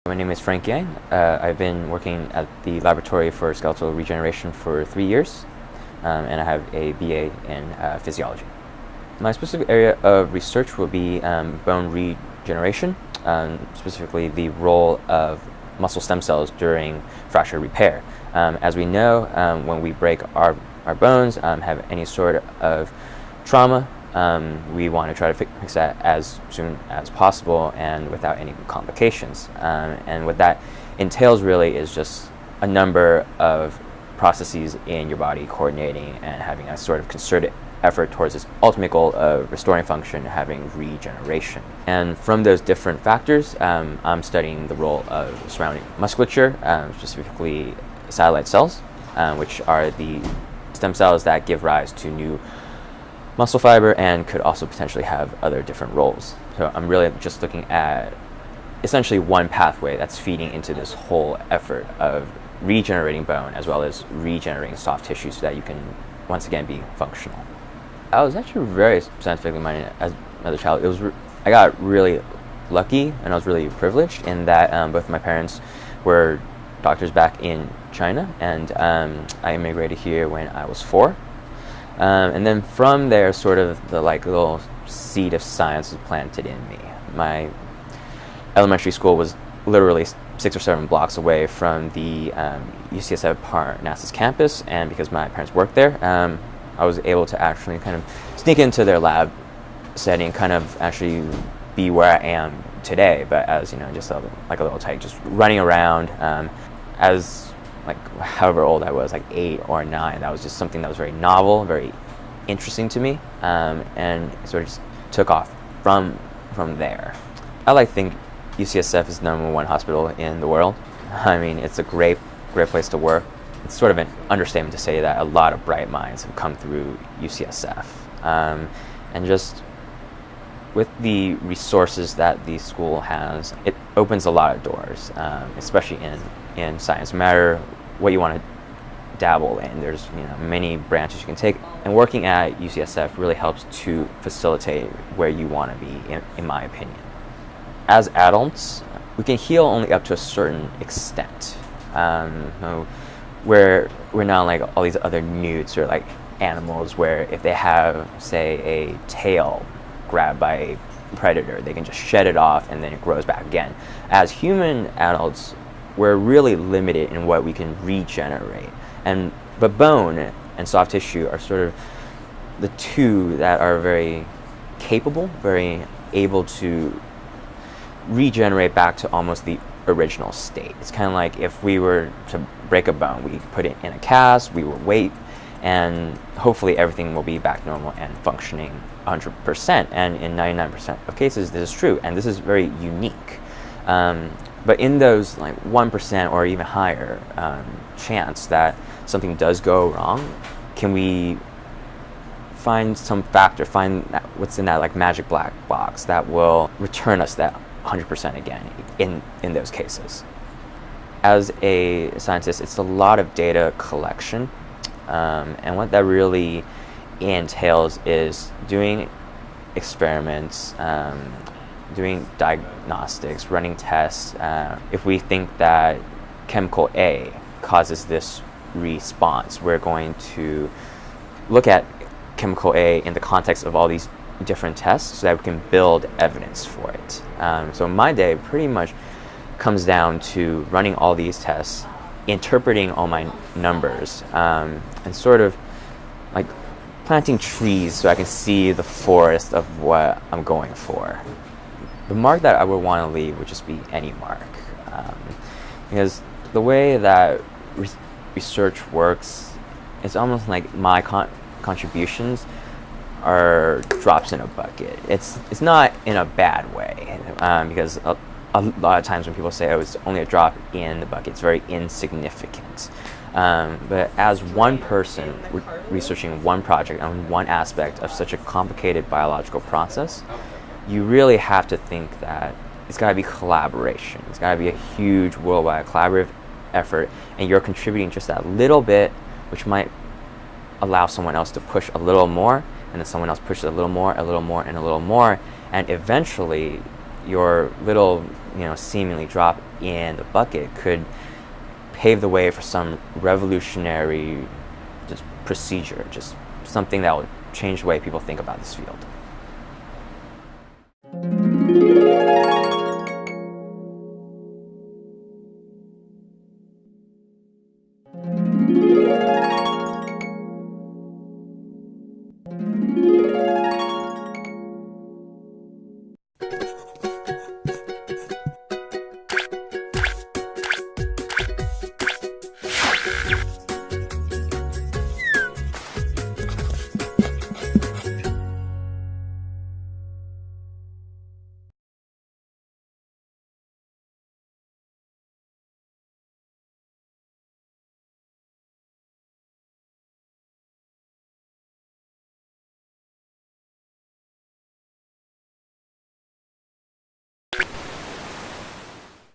My name is Frank Yang. I've been working at the Laboratory for Skeletal Regeneration for 3 years, and I have a BA in physiology. My specific area of research will be bone regeneration, specifically the role of muscle stem cells during fracture repair. As we know, when we break our bones, have any sort of trauma, we want to try to fix that as soon as possible and without any complications. And what that entails really is just a number of processes in your body coordinating and having a sort of concerted effort towards this ultimate goal of restoring function, having regeneration. And from those different factors, I'm studying the role of surrounding musculature, specifically satellite cells, which are the stem cells that give rise to new muscle fiber and could also potentially have other different roles. So I'm really just looking at essentially one pathway that's feeding into this whole effort of regenerating bone as well as regenerating soft tissue so that you can once again be functional. I was actually very scientifically minded as a child. I got really lucky and I was really privileged in that both my parents were doctors back in China, and I immigrated here when I was 4. And then from there, sort of the little seed of science was planted in me. My elementary school was literally 6 or 7 blocks away from the UCSF Parnassus campus, and because my parents worked there, I was able to actually kind of sneak into their lab setting, kind of actually be where I am today, but as just a little tyke, just running around. As however old I was, 8 or 9, that was just something that was very novel, very interesting to me, and it sort of just took off from there. I think UCSF is the #1 hospital in the world. I mean, it's a great place to work. It's sort of an understatement to say that a lot of bright minds have come through UCSF, and just with the resources that the school has, it opens a lot of doors, especially in science. No matter what you want to dabble in, there's many branches you can take, and working at UCSF really helps to facilitate where you want to be, in my opinion. As adults, we can heal only up to a certain extent. We're not like all these other newts or animals where if they have, say, a tail grabbed by a predator, they can just shed it off and then it grows back again. As human adults, we're really limited in what we can regenerate, but bone and soft tissue are sort of the two that are very capable, very able to regenerate back to almost the original state. It's kind of like if we were to break a bone, we put it in a cast, we will wait, and hopefully everything will be back normal and functioning 100%. And in 99% of cases, this is true, and this is very unique. But in those 1% or even higher chance that something does go wrong, can we find some factor, find what's in that magic black box that will return us that 100% again in those cases? As a scientist, it's a lot of data collection, and what that really entails is doing experiments, doing diagnostics, running tests. If we think that chemical A causes this response, we're going to look at chemical A in the context of all these different tests so that we can build evidence for it. So my day pretty much comes down to running all these tests, interpreting all my numbers, and sort of planting trees so I can see the forest of what I'm going for. The mark that I would want to leave would just be any mark, because the way that research works, it's almost like my contributions are drops in a bucket. It's not in a bad way, because a lot of times when people say, "Oh, it's only a drop in the bucket," it's very insignificant. But as one person researching one project on one aspect of such a complicated biological process, you really have to think that it's got to be collaboration. It's got to be a huge worldwide collaborative effort, and you're contributing just that little bit, which might allow someone else to push a little more, and then someone else pushes a little more, and a little more, and eventually your little, seemingly drop in the bucket could pave the way for some revolutionary just procedure, just something that will change the way people think about this field.